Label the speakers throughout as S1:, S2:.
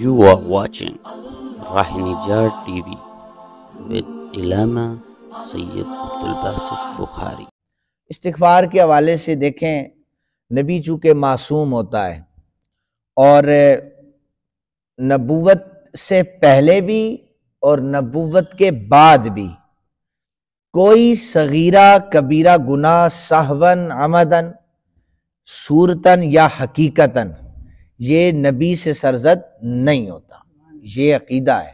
S1: You are watching Rahinijar TV with Ilama Sayyid Abdul Basit Bukhari.
S2: استغفار کے حوالے سے دیکھیں، نبی چونکہ معصوم ہوتا ہے اور نبوت سے پہلے بھی اور نبوت کے بعد بھی کوئی صغیرہ کبیرہ گناہ سہون عمدن صورتاً یا حقیقتاً یہ نبی سے سرزد نہیں ہوتا. یہ عقیدہ ہے،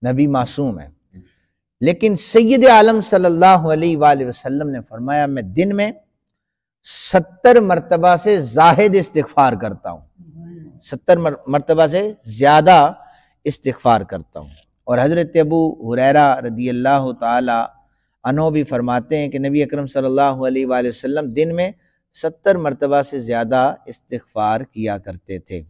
S2: نبی معصوم ہے. لیکن سید عالم صلی اللہ علیہ وآلہ وسلم نے فرمایا میں دن میں 70 مرتبہ سے زائد استغفار کرتا ہوں، 70 مرتبہ سے زیادہ استغفار کرتا ہوں. اور حضرت ابو ہریرہ رضی اللہ تعالی عنہ بھی فرماتے ہیں کہ نبی اکرم صلی اللہ علیہ وآلہ وسلم دن میں 70 مرتبہ سے زیادہ استغفار کیا کرتے تھے.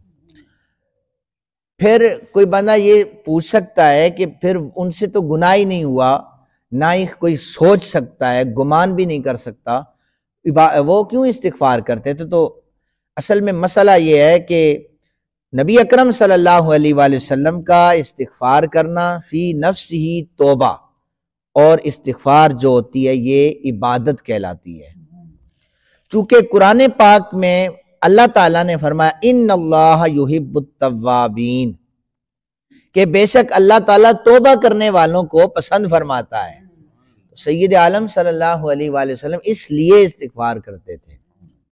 S2: پھر کوئی بندہ یہ پوچھ سکتا ہے کہ پھر ان سے تو گناہ ہی نہیں ہوا، نہ ہی کوئی سوچ سکتا ہے، گمان بھی نہیں کر سکتا، وہ کیوں استغفار کرتے تھے؟ تو اصل میں مسئلہ یہ ہے کہ نبی اکرم صلی اللہ علیہ وآلہ وسلم کا استغفار کرنا فی نفس ہی توبہ، اور استغفار جو ہوتی ہے یہ عبادت کہلاتی ہے. چونکہ قرآن پاک میں اللہ تعالیٰ نے فرمایا ان اللہ یحب التوابین، کہ بے شک اللہ تعالیٰ توبہ کرنے والوں کو پسند فرماتا ہے. سید عالم صلی اللہ علیہ وآلہ وسلم اس لیے استغفار کرتے تھے.